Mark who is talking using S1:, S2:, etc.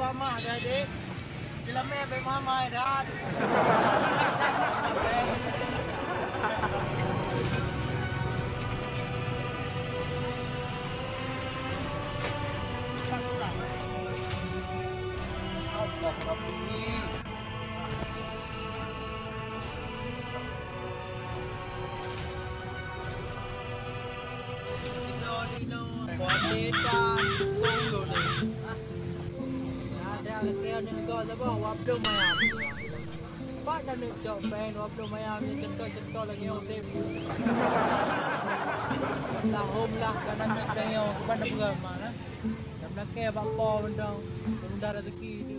S1: mama adik. Bila baik mama dah. Apa bunyi? Dino, kualita, tuyo ni. Ada kaya ni kau sebab wabdo mayam. Pak dah ni cok pen wabdo mayam ni contoh lagi yang sip. Dah home lah kanan nak yang pada berapa mana? Dah kaya bapa benda, benda rezeki tu.